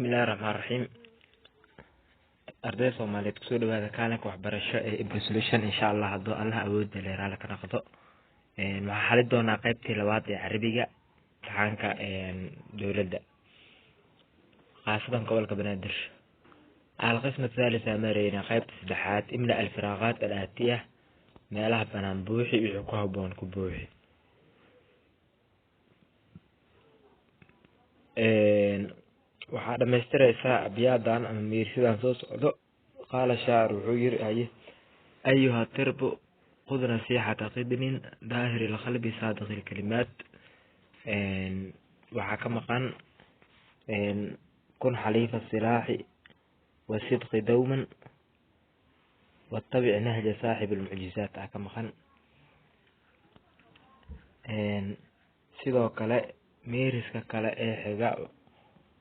بسم الله الرحمن الرحيم. أرداي Soomaaliyeed kusoo dhawaada kaalinka waxbarasho ee Ibn Solution insha Allah hadduu Allah awood leeyahay ka noqdo. Waxaan xali doonaa qaybtii labaad ee Carabiga imtixaanka dowladda qaasatan gobolka Banaadir. القسم الثالث مرينا qaybta saddexaad imla al-firaaqaat al-aatiyah meelaha banaan buuxi wixii ku haboon ku buuxi. waxaa dhamaystiraysaa abiyaadan ama miirsidan soo socdo. qaala shaacir wuxuu yiri ayuha tirbu khud nasiixata qidnin daahir alqalbi saadiq alkalimaat. waxaa ka maqan kun xaliifa silaaxi wasidqi dawman wattabic nahja saaxib almucjizaat ka maqan. sidoo kale miiriska kale ee xiga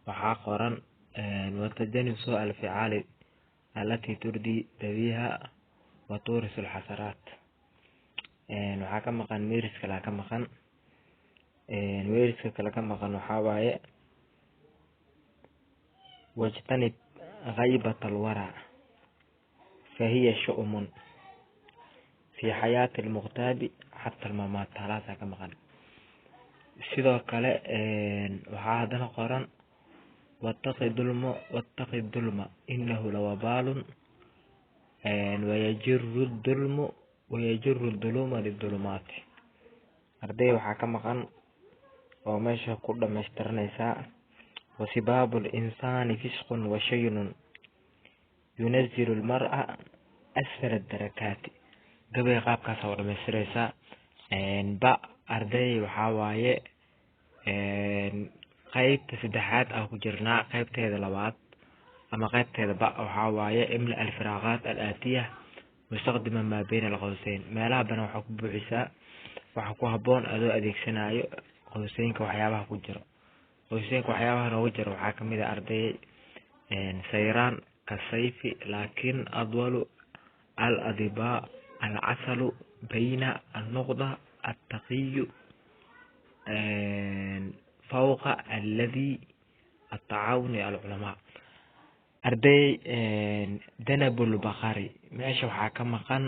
waxaa qoran watajanib suu alficaali allatii turdi dabiiha wa tuurisu alxasaraat. waxaa ka maqan miiris kale ka maqan. miiriska kale ka maqan waxaa waaye wajtanib غيبة الورع فهي شؤم في حياة المغتاب حتى الممات. ثلاثة كما قال. sidoo kale waxaa hadana qoran واتقي الظلم إنه لوبال ويجر الظلم للظلمات. arday waxaa ka maqan oo meesha ku dhamaystiranaysaa وسباب الإنسان فسق وشين ينزل المرأة أسفل الدركات. قبل قاب كسر مسرسة با أرضي وحواي قيب تسدحات أو جرنا قيب تهذا لبعض أما قيب تهذا با وحواي إملأ الفراغات الآتية مستخدما ما بين القوسين. ما لا بنا وحكو عيسى وحكو هبون أدو أديك سنايو قوسين كوحيابها كجرا. qoysenka waxyaabaha noogu jira waxaa ka mid ah arday sayraan kasayfi laakiin adwalu al-adibaa al-casalu bayna al-nuqda al-taqiyu fawqa alladhi التعاون العلماء. arday danabul baqari meesha waxaa ka maqan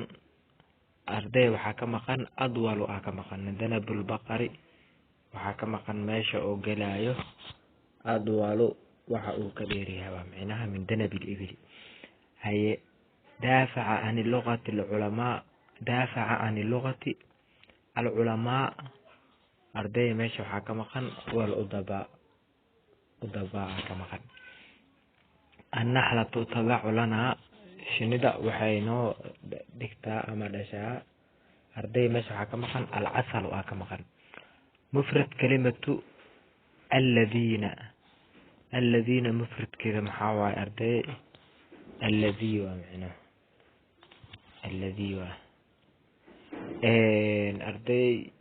arday waxaa ka maqan adwalu ka maqan danabul baqari waxaa ka maqan meesha oo galaayo adwalu waxa uu ka dheeryahay waa macnaha min danabil ibli. haye daafaca an lughati al-ulama arday meesha waxaa ka maqan wal udaba ka maqan. an-nahlatu tabacu lana shinida waxay noo dhigtaa ama dhashaa. arday meesha waxaa ka maqan al-asal ka maqan. مفرد كلمة الذين مفرد كذا محاوى أردي الذي ومعنى الذي أردي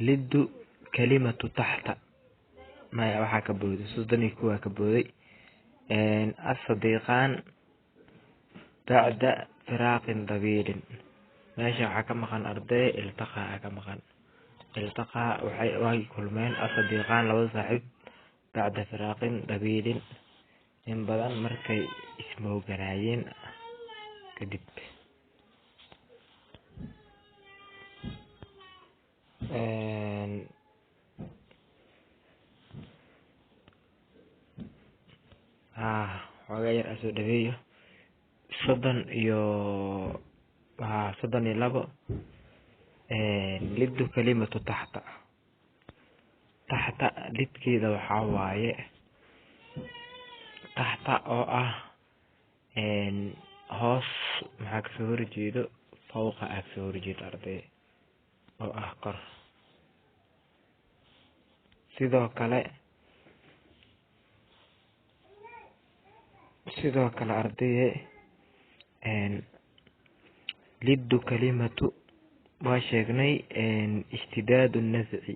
لد كلمة تحت ما يوحى كبودي صدني كوا كبودي. الصديقان بعد فراق طويل ماشي حكم خان أرضي التقى كما خان التقى وحي كل من الصديقان لو صاحب بعد فراق طويل إن بدن مركي اسمه جناين كدب. وغير أسود دبيه صدن لبا لد كلمة تحت لد كذا وحواي تحت أو هوس معك سهور جيدو فوق أكسهور جيد أرضي أو أحقر. sidoo kale ardaye liddu kalimatu waa sheegnay ishtidaadu nazci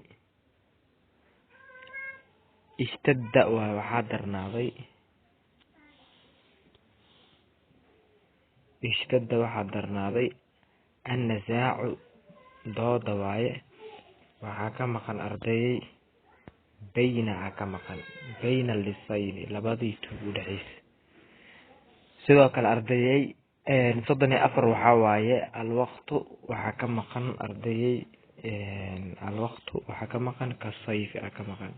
ishtadda waxaa darnaaday اشتد waxaa darnaaday النزاع dooda waaye waxaa ka maqan ardayay bayna ka maqan bayna lisayni labadii tug u dhaxaysa sidoo kale ardayay 34 waxaa waaye alwaqtu waxaa ka maqan ardayay alwaqtu waxaa ka maqan ka sayfi ka maqan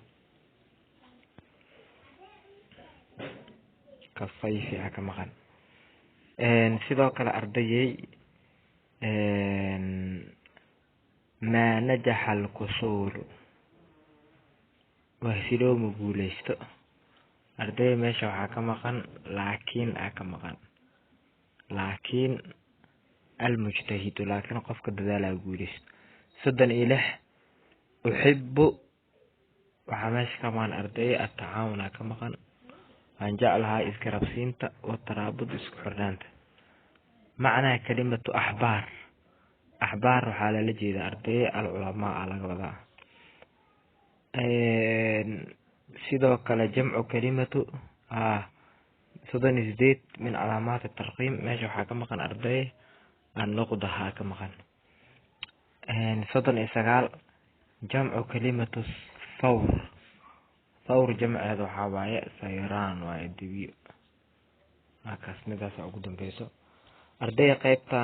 ka sayfi ka maqan sidoo kale ardayay ما نجح القصور وهسيلو مقوليستو أردي ماشا وحاكا مقان لكن المجتهد لكن قفك الدلالة قوليست صدن إله أحب وحماش كمان أردي التعاون كمقان أن جعلها إذكرب سينتا والترابط إسكحرانتا معنى كلمة أحبار وحالة لجيدة أردي العلماء على قضاء سيدوك لجمع كلمة صدن ازديد من علامات الترقيم ماشي وحاكم كان أردي النقضة حاكم كان صدن إسقال جمع كلمة ثور جمع هذا حوايا سيران وإدبي هكاس نداس أقدم بيسو أردي قيبتا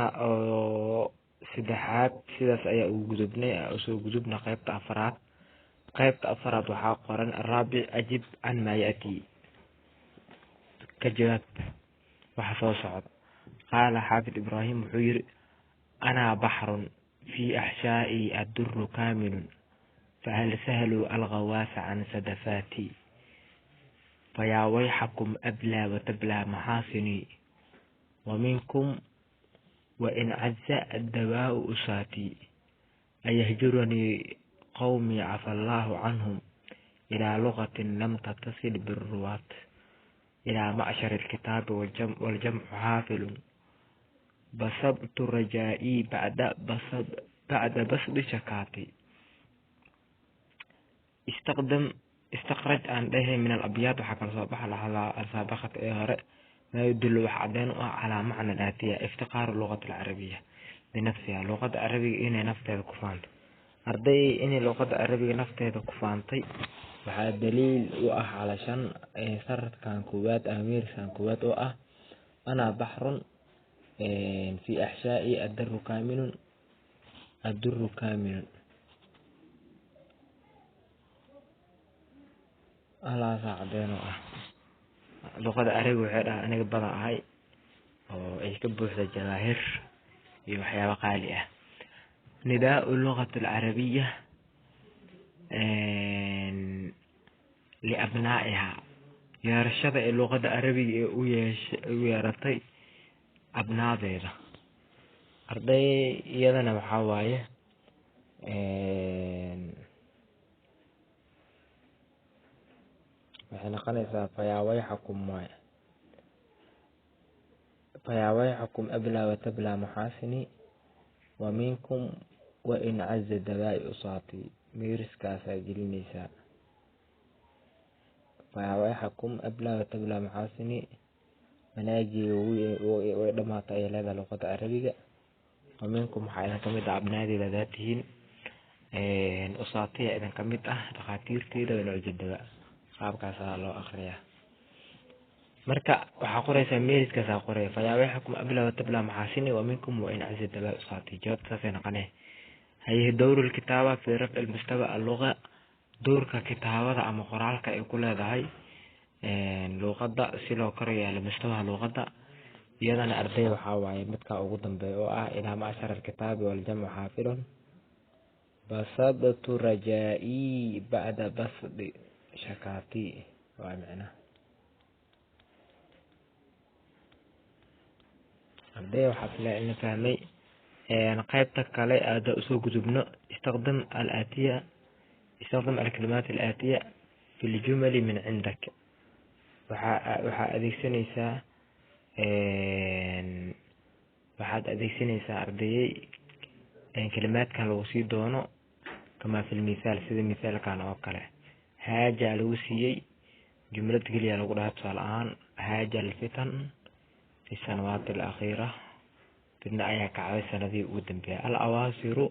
saddexaad sidaas ayaa ugu gudubnay qaybta afraad waxaa qoran raabic ajib an ma yati ka jawaab waxa soo socda qaala xaafid ibraahim wuxuu yiri ana bahrun fi ahshaa'i ad-durr kamil fahal sahlu al-ghawas an sadafati faya wayhakum abla wa tabla mahasini wa minkum وإن عز الدواء أساتي أيهجرني قومي عفى الله عنهم إلى لغة لم تتصل بالرواة إلى معشر الكتاب والجمع حافل بسبت رجائي بعد بسط شكاتي استخرج عنده من الأبيات وحكى الصباح على السابقة إهراء ما يدل وحدين على معنى الآتية افتقار اللغة العربية بنفسها اللغة العربية إنها نفتها كفانت أرضي إن اللغة العربية نفتها كفانتي وحا دليل وأح علشان صرت كان كوات أمير كان كوات وأح أنا بحر في أحشائي الدر كامل الله ساعدين وأح luqada arabiga waxay dhahaa aniga badan ahay oo ay ka buuxda jawaahir iyo waxyaabo qaali ah nidaa'u lughati al-arabiyya liabnaa'iha yeerashada ee luqada arabiga ee u yeeratay abnaadeeda arday iyadana waxaa waaye waxay noqonaysaa فياويحكم أبلى وتبلى محاسني ومنكم وإن عز دواء أصاتي ميرس كاسا جلنيسا فياويحكم أبلى وتبلى محاسني مناجي وإدما طيل هذا لغة عربية ومنكم حيث كمد عبنادي لذاتهن أصاتي إذن كمد دخاتير تيدا ونعج الدواء qaabkaasa loo akhriyaa marka waxa qoraysa meeliskaas qoraya fayaawaxkum abla wa tabla mahasini wa minkum wa in azid daba usati jawaabta sanaqane hay dawrul kitaba fi raf' al mustawa al lugha dawrka kitaabada ama qoraalka ay ku leedahay luqada si loo koriyo al mustawa luqada iyadana arday waxa waaye midka ugu dambeeyo oo ah ila ma'ashar al kitab wal jam' hafilun basabtu raja'i ba'da basdi شكاتي ومعنى أردي وحفلة إن فهمي قيبتك علي أداء سوق زبنة استخدم الكلمات الآتية في الجمل من عندك وحا أديك سنيسا أردي كلمات كان الوسيط دونه كما في المثال سيد المثال كان أوكله هاجة لوسيي جملة قليا لقرها بسالعان هاجة الفتن في السنوات الأخيرة في النهاية كعوي سنة ذي قدم بها الأواصر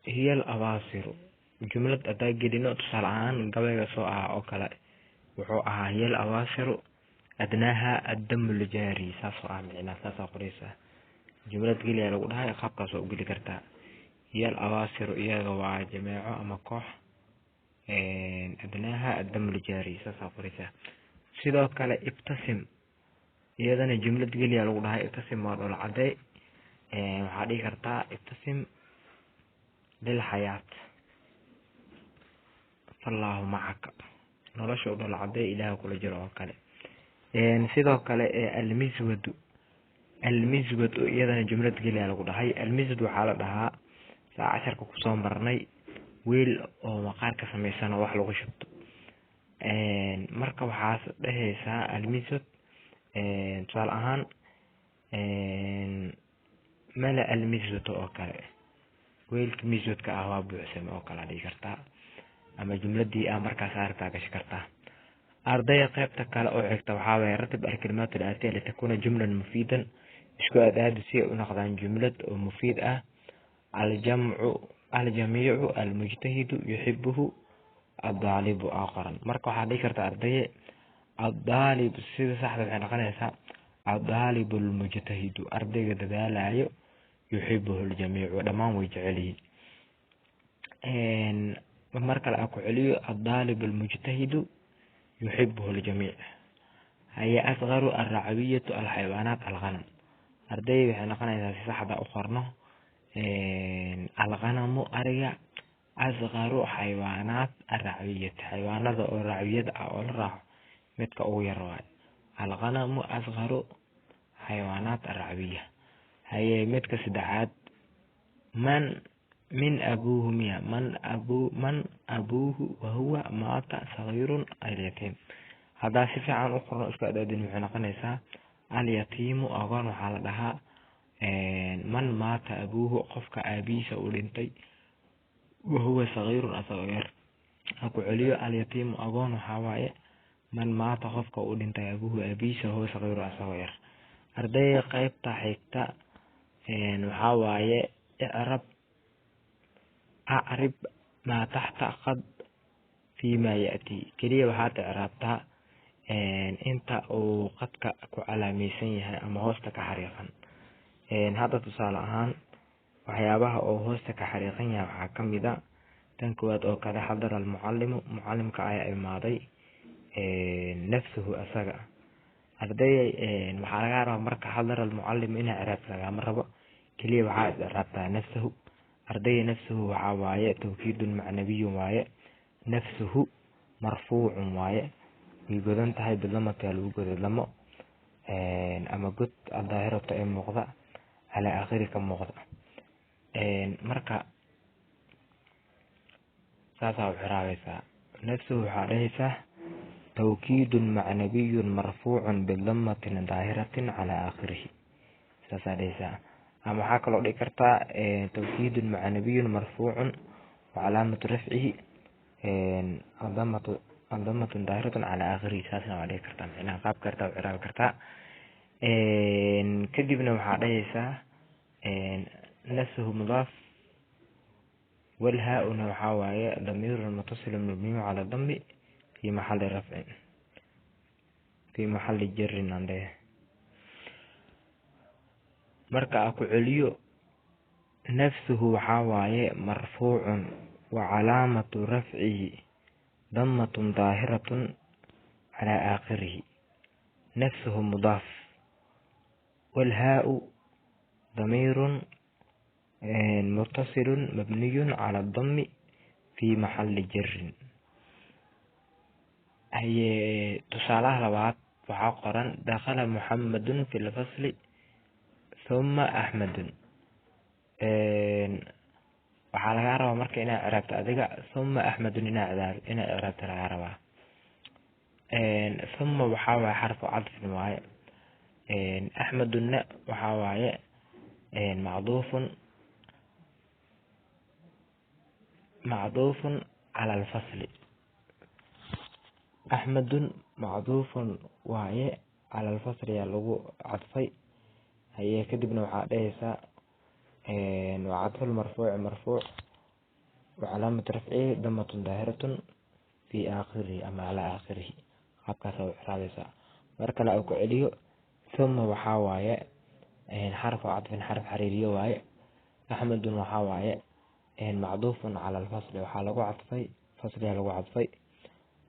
هي الأواصر جملة أدا قلنا تصالعان قبل سوء أو كلا وحوها هي الأواصر أدناها الدم الجاري ساسو عاملنا ساسو قريسة جملة قليا لو لها يخبق سوء قلي كرتا هي الأواصر إياغا وجماعة أما كوح أدناها الدم الجاري ساسو قريسة سيدو كلا ابتسم iyadana jumlad geliya lagu dhahay ibtasim waa dhol caday waxaa dhihi kartaa ibtasim lil xayaat fallahu macaka nolosha u dhol caday ilaaha kula jiro oo kale sidoo kale almiswadu iyadana jumlad geliya lagu dhahay almiswad waxaa la dhahaa saa casharka kusoo marnay weel oo maqaar ka samaysan oo wax lagu shubto marka waxaas dhehaysaa almiswad tusaale ahaan mala almiswad oo kale weelka miswadka ah waa buuxsame oo kale dhigi kartaa ama jumladii ah markaas aragtaa gashi kartaa ardayda qaybta kale oo xigta waxaa weeye ratib alkalimaat alaatiya litakuna jumlan mufiidan isku aadaadu si ay u noqdaan jumlad oo mufiid ah aljamiicu almujtahidu yuxibuhu addaalibu aqran marka waxaa dhigi kartaa ardaye الطالب سيدة صاحبة waxay noqonaysaa الطالب المجتهد ardayga dadaalayo يحبه الجميع dhamaan way jecel yihiin marka la ku celiyo الطالب المجتهد يحبه الجميع هي أصغر الرعوية الحيوانات الغنم ardayga waxay noqonaysaa si saxda u qorno الغنم ariga أصغر حيوانات الرعوية حيوانada oo racwiyada ah oo la raaco midka ugu yar waay alqanamu asgharu xayawaanaat aracbiya haye midka saddexaad min abuuhu miya man abuuhu wahuwa maata sagiirun alyatiim haddaa si fiican u qorno isku adaadin waxay noqonaysaa alyatiimu agoon waxaa la dhahaa man maata abuuhu qofka aabihiisa uu dhintay wahuwa sagiirun asagoo yar haku celiyo alyatiimu agoon waxaa waaye man maata qofka uu dhintay abuhu aabihiisa huwa sagiiru asagoo yar ardayga qaybta xigta waxaa waaye acrib maa taxta qad fiima ya'ti keliya waxaad icraabtaa inta uu qadka ku calaamaysan yahay ama hoosta ka xariiqan hadda tusaale ahaan waxyaabaha oo hoosta ka xariiqan yahay waxaa kamid a tan koowaad oo kale xadara almucallimu mucallimka ayaa imaaday nafsuhu asaga ardayay waxaa laga rabaa marka xadara almucallim inaa icraabta lagama rabo keliya waxaad icraabtaa nafsuhu ardayga nafsuhu waxaa waaye tawkiidun macnabiyun waaye nafsuhu marfuucun waaye way godan tahay bidlamata lagu goday lamo ama god daahirata ee muuqda calaa aakhiri ka muuqda marka saasaa u xiraabaysaa nafsuhu waxaa dhahaysaa توكيد معنوي مرفوع بالضمة ظاهرة على آخره ساسا ليسا أما حاكا لو ديكرتا توكيد معنوي مرفوع وعلامة رفعه الضمة ظاهرة على آخره ساسا وديكرتا معناها قاب كرتا وعراب كرتا كدبنا وحا ليسا نفسه مضاف والهاء وحاوايا ضمير متصل مبني على الضم في محل رفع في محل جر عنده مركا أكو عليو نفسه حواي مرفوع وعلامة رفعه ضمة ظاهرة على آخره نفسه مضاف والهاء ضمير متصل مبني على الضم في محل جر هي تصالح لبعض وعقرا دخل محمد في الفصل ثم أحمد waxaa laga rabaa marka inaad icraabto adiga thumma axmedun inaad icraabto laga rabaa thumma waxaa waaye xarfu cadfin waaye axmedunna waxaa waaye macduufun cala alfasli axmedun macduufun waaye cala alfasli yaa lagu cadfay haye kadibna waxaa dhahaysaa وعطف المرفوع مرفوع وعلامة رفعه ضمة ظاهرة في آخره أما على آخره habkaas oo ixraabeysa marka la ku celiyo thumma waxa waaye xarf cadfin xarf xariiriyo waaye axmedun waxa waaye macduufun cala alfasli waxaa lagu cadfay fasliga lagu cadfay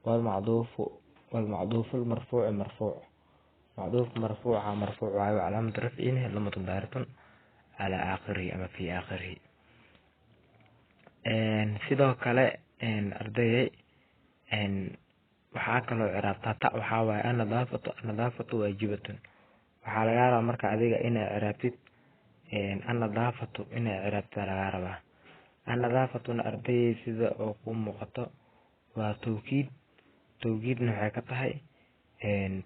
والمعطوف المرفوع مرفوع معطوف مرفوع waaye وعلامة رفعه ضمة ظاهرة على آخره أما في آخره sidoo kale ardayday waxaa kaloo ciraabtaa ta waxaa waaye annadaafatu waajibatun waxaa lagaa rabaa marka adiga inay ciraabtid annadaafatu inay ciraabtid lagaa rabaa annadaafatuna ardayday sida oo ku muuqato waa tawkiidna waxay ka tahay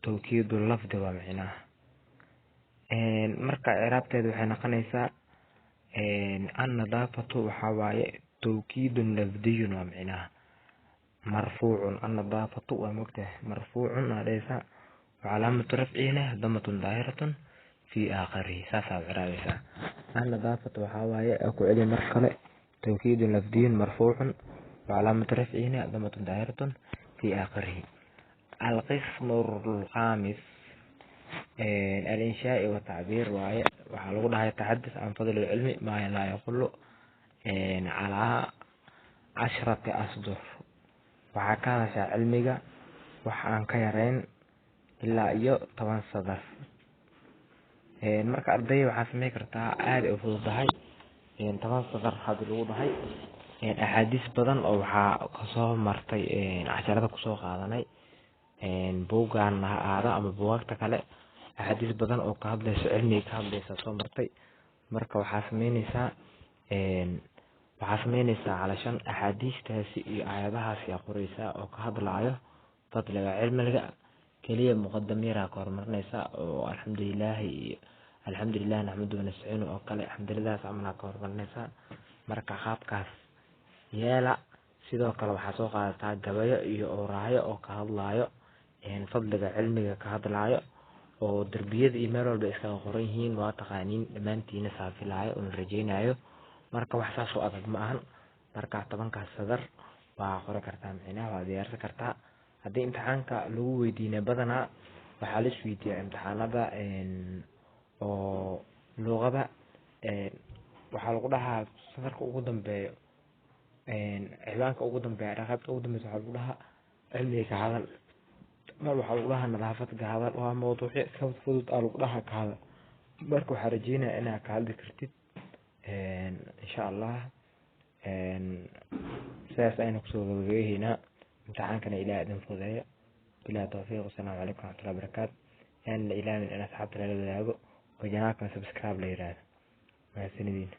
tawkiidu lafdi waa micnaha marka ciraabteeda waxay noqonaysaa annadaafatu waxaa waaye tawkiidun lafdiyun waa micnaha مرفوع النظافة ومكته مرفوع ليس وعلامة رفعه ضمة ظاهرة في آخره ساسا عرابيسا النظافة وحاواي أكو علي مرحلة توكيد لفظي مرفوع وعلامة رفعه ضمة ظاهرة في آخره القسم الخامس الإنشاء والتعبير وحلو لها يتحدث عن فضل العلم ما لا يقول على 10 أصدر waxaa ka hadashaa cilmiga waxa aan ka yareyn ilaa iyo 10 sadar marka ardayda waxaa sameyn kartaa aad u fududahay 10 sadar hadii lagu dhahay axaadiis badan oo waxaa kasoo martay casharada kusoo qaadanay buugaan ha aada ama buugaagta kale axaadiis badan oo ka hadlayso cilmiga ka hadlaysa soo martay marka waxaa sameynaysaa calashan axaadiistaasi iyo aayadahaasi aa qoraysaa oo ka hadlaayo fadliga cilmiga keliya muqadam yaraa ka hormarinaysaa oo alxamdulilah naxmadu wanastaciinu oo kale alxamdulilahaas amanaa ka hormarinaysaa marka qaabkaas yeela sidoo kale waxaa soo qaadataa gabayo iyo ooraayo oo ka hadlaayo fadliga cilmiga ka hadlaayo oo darbiyada iyo meel walba iskaga qoran yihiin waa taqaaniin dhammaantiina saafilaayo oo rajaynayo marka wax saas oo adag ma ahan marka 10 sadar waa qori kartaa micnaha waa diyaarsan kartaa haddii imtixaanka lagu weydiinay badanaa waxaa la isweydiiyaa imtixaanada oo luqada waxaa lagu dhahaa sadarka ugu dambeeyo ciwaanka ugu dambeeya qaybta ugu dambeysa waxaa lagu dhahaa cilmiga ka hadal mar waxaa lagu dhahaa nadaafad ka hadal waa mawduucyo iska fudud aa lagu dhahaa ka hadal marka waxaa rajeynayaa inaad ka hadli kartid إن شاء الله سأسألك سوى هنا امتحان كان إلى أدم فضايا بلا توفيق والسلام عليكم ورحمة الله وبركاته يعني الإله من أنا أصحاب تلالو وجناكم سبسكرايب ليراد مع السندين